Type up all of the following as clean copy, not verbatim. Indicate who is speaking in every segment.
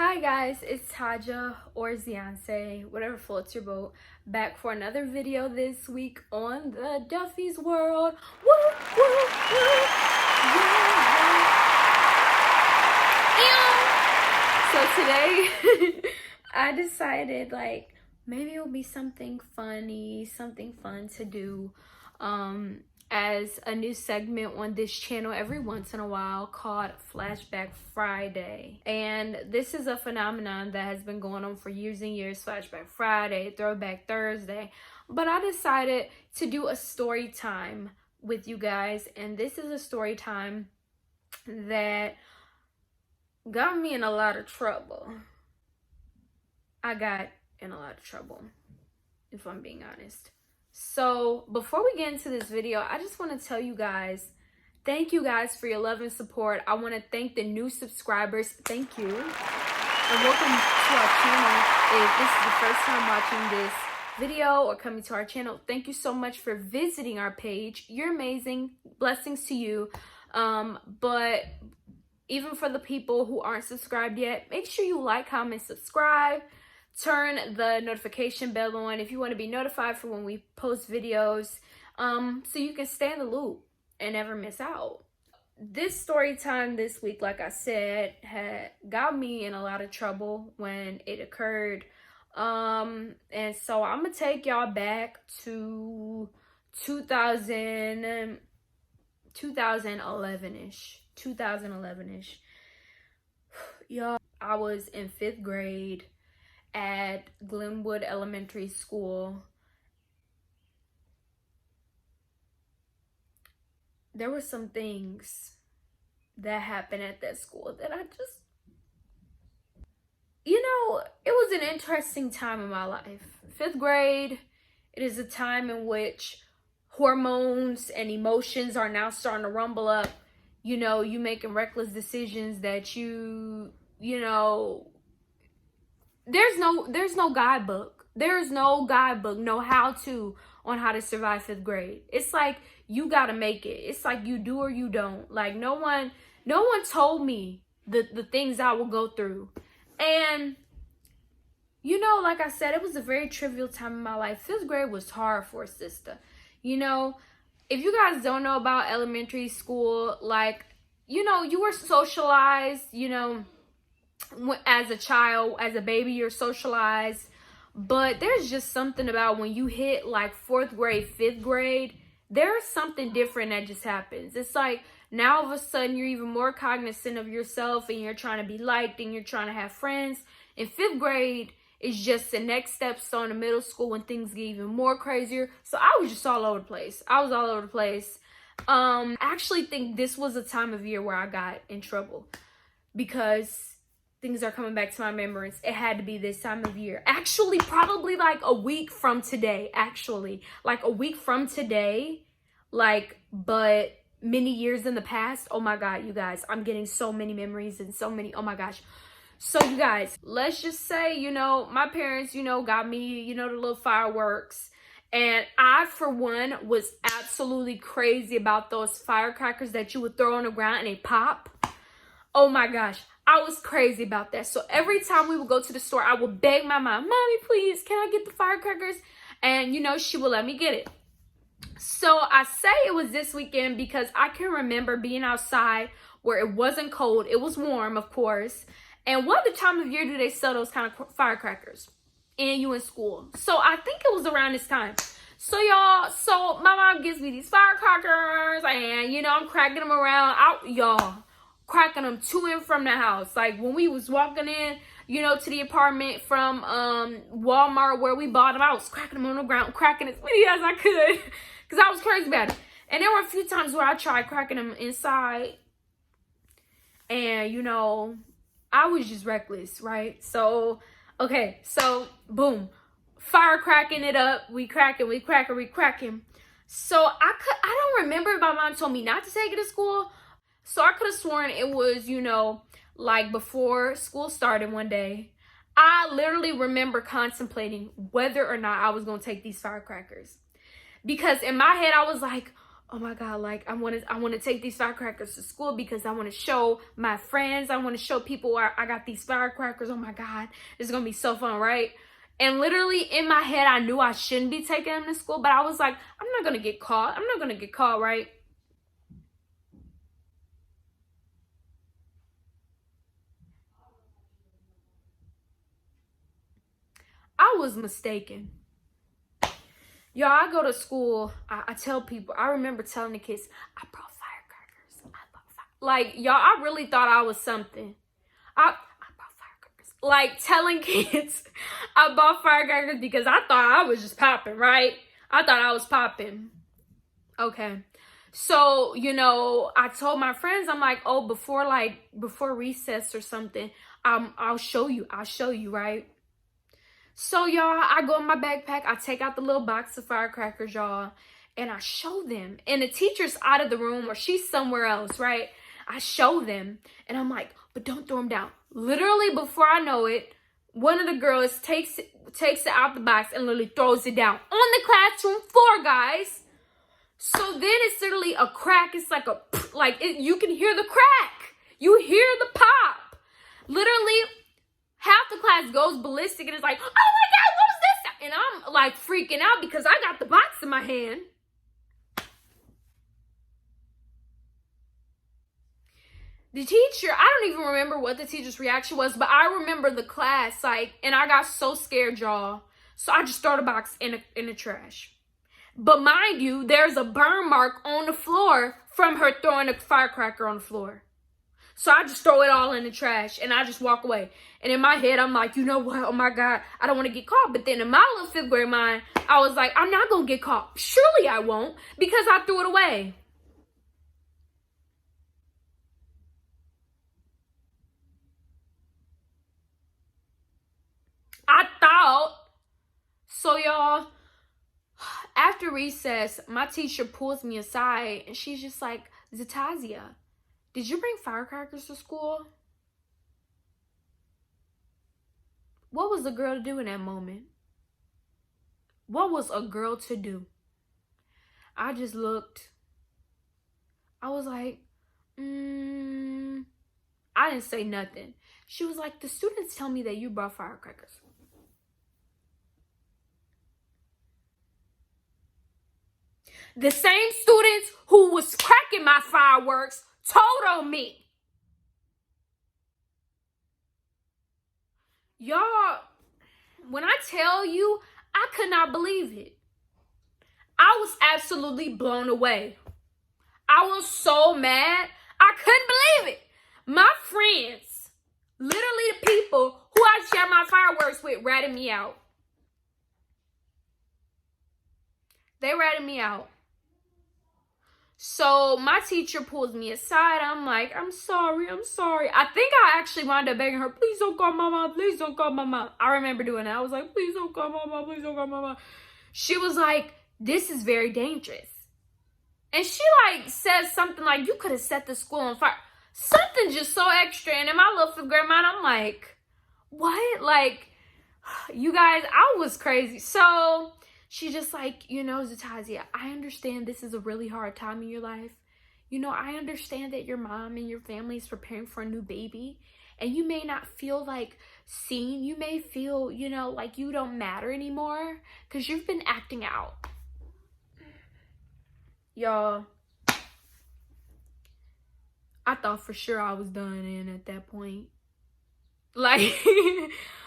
Speaker 1: Hi guys, it's Taja or Ziance, whatever floats your boat, back for another video this week on the Duffie's World. Woo, woo, woo. Yeah. So today I decided maybe it'll be something funny, something fun to do as a new segment on this channel every once in a while called Flashback Friday. And this is a phenomenon that has been going on for years and years. Flashback Friday, Throwback Thursday. But I decided to do a story time with you guys. And this is a story time that got me in a lot of trouble. I got in a lot of trouble, if I'm being honest. So before we get into this video, I just want to tell you guys, thank you guys for your love and support. I want to thank the new subscribers. Thank you. And welcome to our channel. If this is the first time watching this video or coming to our channel, thank you so much for visiting our page. You're amazing. Blessings to you. But even for the people who aren't subscribed yet, make sure you like, comment, subscribe. Turn the notification bell on if you want to be notified for when we post videos, so you can stay in the loop and never miss out. This story time this week, like I said, had got me in a lot of trouble when it occurred. And so I'm gonna take y'all back to 2011-ish. Y'all, I was in 5th grade at Glenwood Elementary School. There were some things that happened at that school that it was an interesting time in my life. 5th grade, it is a time in which hormones and emotions are now starting to rumble up. You making reckless decisions that there's no guidebook. There's no guidebook, no how-to on how to survive 5th grade. It's like you gotta make it. It's like you do or you don't. Like no one told me the things I would go through. And like I said, it was a very trivial time in my life. 5th grade was hard for a sister. If you guys don't know about elementary school, you were socialized, as a child, as a baby, you're socialized. But there's just something about when you hit 4th grade, 5th grade, there's something different that just happens. It's like now all of a sudden you're even more cognizant of yourself and you're trying to be liked and you're trying to have friends. In 5th grade is just the next stepstone in middle school when things get even more crazier. So I was just all over the place. I actually think this was a time of year where I got in trouble because things are coming back to my remembrance. It had to be this time of year. Actually, probably a week from today. But many years in the past. Oh my God, you guys, I'm getting so many memories and so many, oh my gosh. So you guys, let's just say, my parents, got me, the little fireworks. And I, for one, was absolutely crazy about those firecrackers that you would throw on the ground and they pop. Oh my gosh. I was crazy about that. So every time we would go to the store, I would beg my mom, "Mommy, please, can I get the firecrackers?" And, she would let me get it. So I say it was this weekend because I can remember being outside where it wasn't cold. It was warm, of course. And what time of year do they sell those kind of firecrackers? And you in school. So I think it was around this time. So my mom gives me these firecrackers and, I'm cracking them around. Cracking them to and from the house. When we was walking in, to the apartment from Walmart where we bought them, I was cracking them on the ground, cracking as many as I could because I was crazy about it. And there were a few times where I tried cracking them inside and, I was just reckless, right? So, okay, so boom, fire cracking it up. We cracking. So I don't remember if my mom told me not to take it to school. So I could have sworn it was, before school started one day. I literally remember contemplating whether or not I was going to take these firecrackers. Because in my head, I was like, oh my God, like I want to take these firecrackers to school because I want to show my friends. I want to show people I got these firecrackers. Oh my God, it's going to be so fun, right? And literally in my head, I knew I shouldn't be taking them to school, but I was like, I'm not going to get caught. I'm not going to get caught, right? I was mistaken. Y'all, I go to school. I tell people, I remember telling the kids, I brought firecrackers. Like, y'all, I really thought I was something. I bought firecrackers. Like, telling kids I bought firecrackers because I thought I was just popping, right? I thought I was popping. Okay. So, you know, I told my friends, I'm like, oh, before recess or something, I'll show you, right? So, y'all, I go in my backpack, I take out the little box of firecrackers, y'all, and I show them. And the teacher's out of the room or she's somewhere else, right? I show them, and I'm like, but don't throw them down. Literally, before I know it, one of the girls takes it out the box and literally throws it down on the classroom floor, guys. So then it's literally a crack. It's like you can hear the crack. You hear the pop. Literally, half the class goes ballistic and it's like, oh my God, what was this? And I'm like freaking out because I got the box in my hand. The teacher, I don't even remember what the teacher's reaction was, but I remember the class, like, and I got so scared, y'all. So I just throw the box in the trash. But mind you, there's a burn mark on the floor from her throwing a firecracker on the floor. So I just throw it all in the trash and I just walk away. And in my head, I'm like, you know what? Oh my God, I don't want to get caught. But then in my little 5th grade mind, I was like, I'm not going to get caught. Surely I won't, because I threw it away. I thought. So y'all, after recess, my teacher pulls me aside and she's just like, Zatasia, did you bring firecrackers to school? What was a girl to do in that moment? What was a girl to do? I just looked. I was like, I didn't say nothing. She was like, the students tell me that you brought firecrackers. The same students who was cracking my fireworks told on me. Y'all, when I tell you, I could not believe it. I was absolutely blown away. I was so mad. I couldn't believe it. My friends, literally the people who I share my fireworks with, ratted me out. They ratted me out. So my teacher pulls me aside. I'm like, I'm sorry. I think I actually wound up begging her, please don't call my mom. Please don't call my mom. I remember doing that. I was like, please don't call my mom. Please don't call my mom. She was like, this is very dangerous. And she like says something like, you could have set the school on fire. Something just so extra. And in my little 5th grade mind, I'm like, what? Like, you guys, I was crazy. So she's just like, you know, Zatasia, I understand this is a really hard time in your life. You know, I understand that your mom and your family is preparing for a new baby. And you may not feel like seen. You may feel, you know, like you don't matter anymore because you've been acting out. Y'all, I thought for sure I was done in at that point. Like,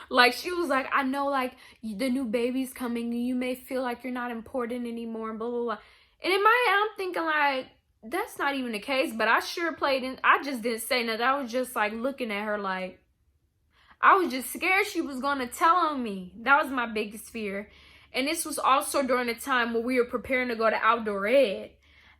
Speaker 1: like she was like, I know, like, the new baby's coming and you may feel like you're not important anymore, blah, blah, blah. And in my head, I'm thinking, like, that's not even the case, but I sure played in. I just didn't say nothing. I was just, like, looking at her like, I was just scared she was going to tell on me. That was my biggest fear. And this was also during the time when we were preparing to go to outdoor ed.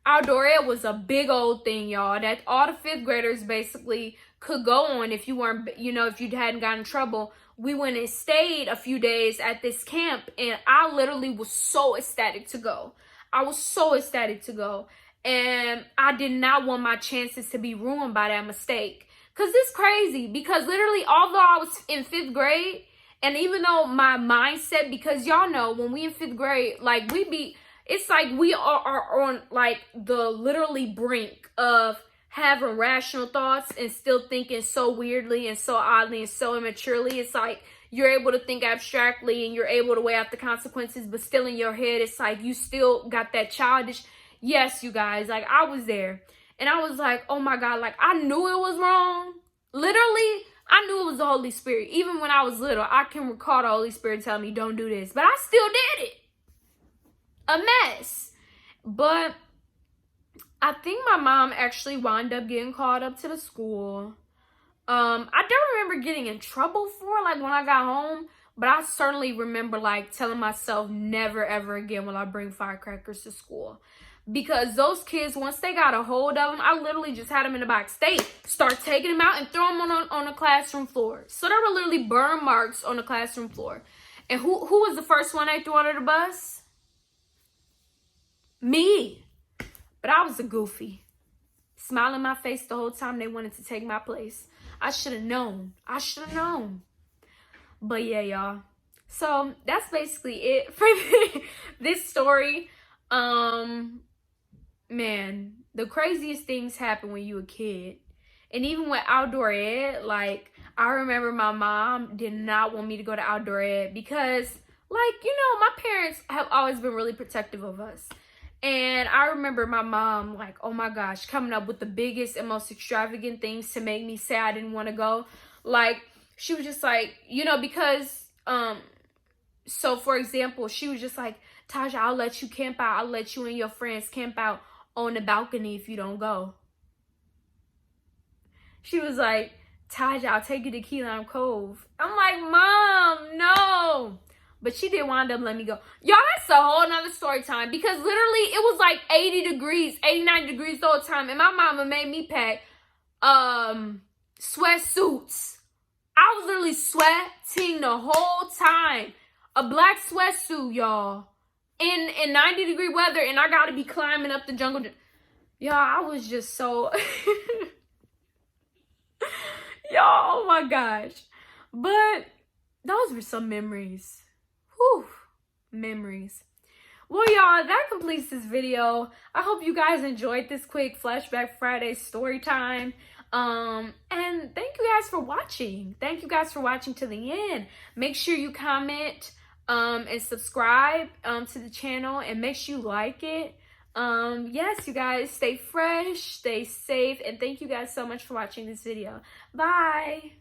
Speaker 1: Outdoor ed was a big old thing, y'all, that all the 5th graders basically could go on if you weren't, you know, if you hadn't gotten in trouble. We went and stayed a few days at this camp, and I literally was so ecstatic to go. I was so ecstatic to go, and I did not want my chances to be ruined by that mistake. Because it's crazy, because literally, although I was in 5th grade, and even though my mindset, because y'all know, when we in 5th grade, like, we be, It's like we are on like the literally brink of having rational thoughts and still thinking so weirdly and so oddly and so immaturely. It's like you're able to think abstractly and you're able to weigh out the consequences, but still in your head, it's like you still got that childish. Yes, you guys, like I was there and I was like, oh my God, like I knew it was wrong. Literally, I knew it was the Holy Spirit. Even when I was little, I can recall the Holy Spirit telling me, don't do this, but I still did it. A mess. But I think my mom actually wound up getting called up to the school. I don't remember getting in trouble for it, like when I got home, but I certainly remember like telling myself never ever again will I bring firecrackers to school. Because those kids, once they got a hold of them, I literally just had them in the box. They start taking them out and throw them on the classroom floor. So there were literally burn marks on the classroom floor. And who was the first one they threw under the bus? Me. But I was a goofy. Smiling in my face the whole time they wanted to take my place. I should have known. I should have known. But yeah, y'all. So that's basically it for this story. Man, the craziest things happen when you a kid. And even with outdoor ed, like, I remember my mom did not want me to go to outdoor ed because, like, you know, my parents have always been really protective of us. And I remember my mom, like, oh my gosh, coming up with the biggest and most extravagant things to make me say I didn't want to go. Like, she was just like, you know, because, so for example, she was just like, Taja, I'll let you camp out. I'll let you and your friends camp out on the balcony if you don't go. She was like, Taja, I'll take you to Key Lime Cove. I'm like, Mom, no. But she did wind up letting me go. Y'all, that's a whole nother story time. Because literally, it was like 80 degrees, 89 degrees the whole time. And my mama made me pack sweatsuits. I was literally sweating the whole time. A black sweatsuit, y'all. In 90 degree weather. And I got to be climbing up the jungle. Y'all, I was just so... Y'all, oh my gosh. But those were some memories. Whew, memories. Well, y'all, that completes this video. I hope you guys enjoyed this quick Flashback Friday story time. And thank you guys for watching. Thank you guys for watching to the end. Make sure you comment and subscribe to the channel and make sure you like it. Yes, you guys, stay fresh, stay safe, and thank you guys so much for watching this video. Bye.